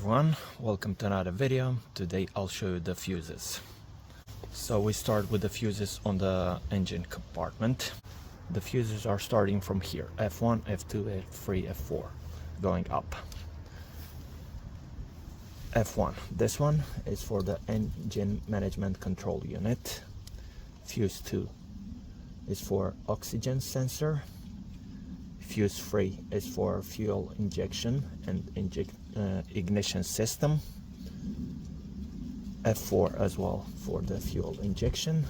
everyone, welcome to another video. Today I'll show you the fuses. So we start with the fuses on the engine compartment. The fuses are starting from here, F1, F2, F3, F4, going up. F1, this one is for the engine management control unit. Fuse 2 is for oxygen sensor. Fuse 3 is for fuel injection and ignition system. F4 as well for the fuel injection.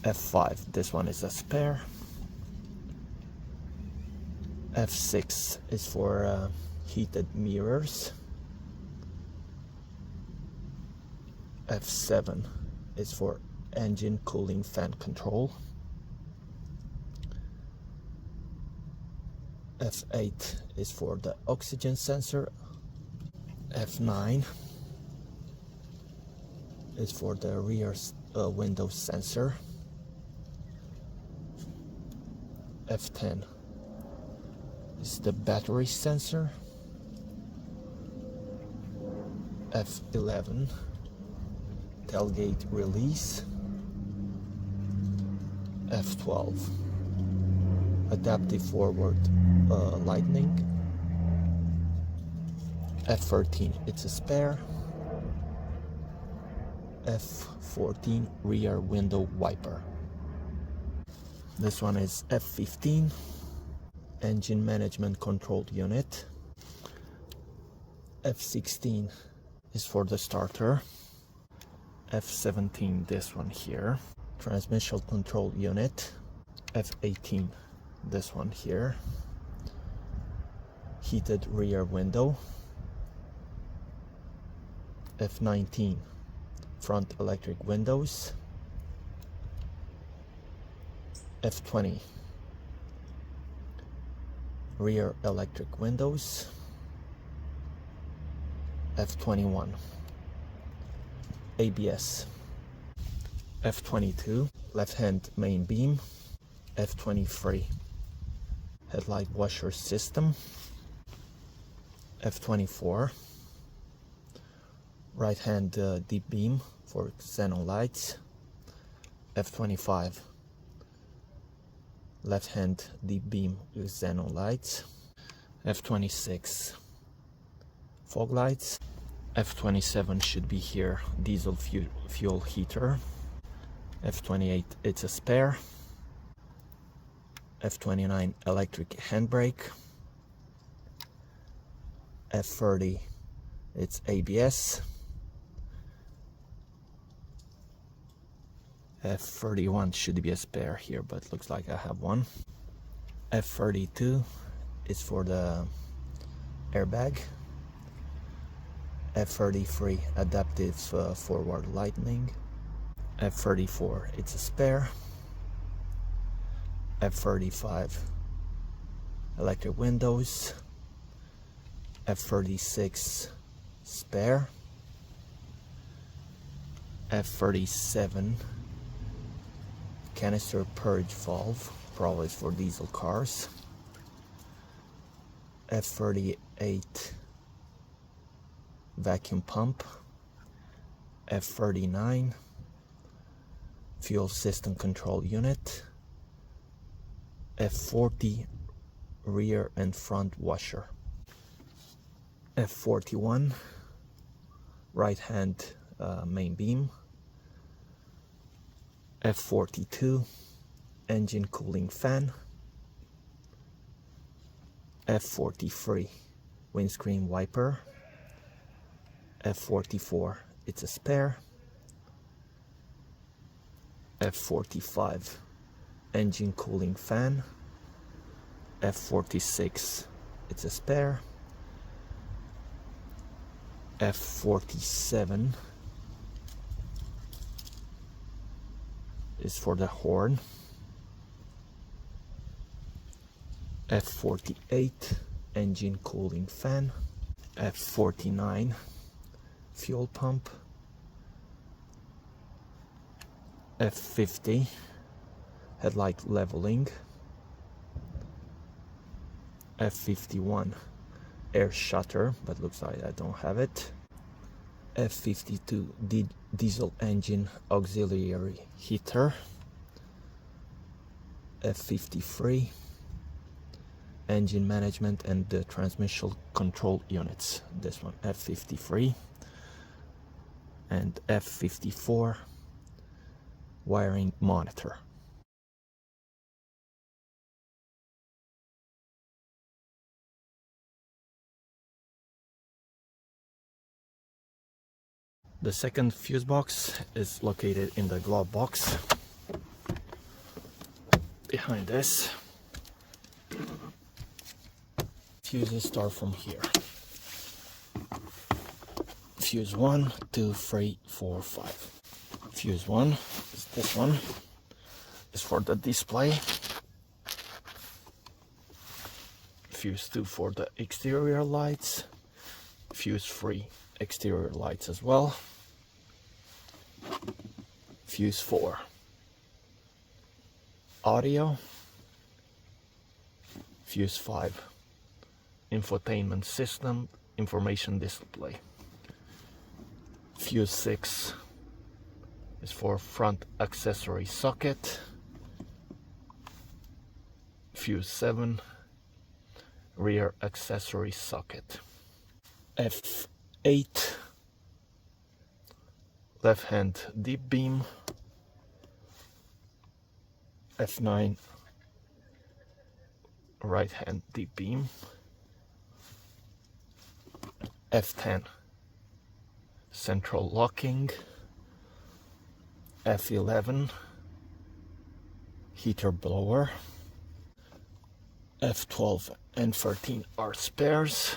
F5, this one is a spare. F6 is for heated mirrors. F7 is for engine cooling fan control. F8 is for the oxygen sensor. F9 is for the rear window sensor. F10 is the battery sensor. F11 tailgate release. F12 adaptive forward lighting. F13 it's a spare. F14 rear window wiper. This one is F15 engine management control unit. F16 is for the starter. F17, this one here, transmission control unit. F18, this one here, heated rear window. F19, front electric windows. F20, rear electric windows. F21, ABS. F22, left-hand main beam. F23, headlight washer system. F24, right-hand deep beam for xenon lights. F25, left-hand deep beam with xenon lights. F26, fog lights. F27 should be here, diesel fuel heater. F28, it's a spare. F29, electric handbrake. F30, it's ABS. F31 should be a spare here, but looks like I have one. F32 is for the airbag. F33, adaptive forward lighting. F34, it's a spare. F35, electric windows. F36, spare. F37, canister purge valve, probably for diesel cars. F38, vacuum pump. F39, fuel system control unit. F40, rear and front washer. F41, right hand main beam. F42, engine cooling fan. F43, windscreen wiper. F44, it's a spare. F45, engine cooling fan. F46, it's a spare. F47 is for the horn. F48, engine cooling fan. F49, fuel pump. F50, headlight leveling. F51, air shutter, but looks like I don't have it. F52 diesel engine auxiliary heater. F53 engine management and the transmission control units. This one F53 and F54 wiring monitor. The second fuse box is located in the glove box behind this. Fuses start from here. Fuse 1, 2, 3, 4, 5. Fuse 1 is this one. Is for the display. Fuse 2 for the exterior lights. Fuse 3 exterior lights as well. Fuse 4 audio. Fuse 5 infotainment system information display. Fuse 6 is for front accessory socket. Fuse 7 rear accessory socket. F8 left hand deep beam. F9 right hand deep beam. F10 central locking. F11 heater blower. F12 and 13 are spares.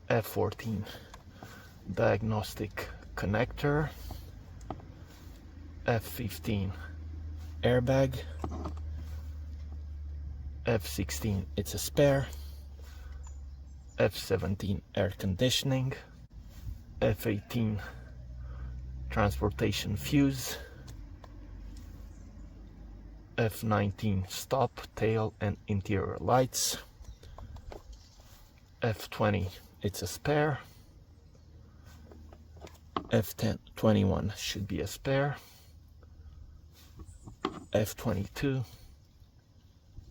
F14 diagnostic connector. F15 airbag. F16 it's a spare. F17 air conditioning. F18 transportation fuse. F19 stop, tail and interior lights. F20 it's a spare. F21 should be a spare. F22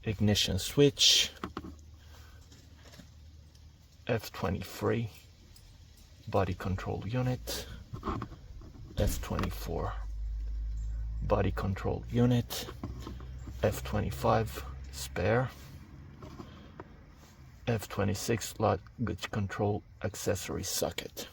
ignition switch. F23 body control unit. F24 body control unit. F25 spare. F26 luggage control accessory socket.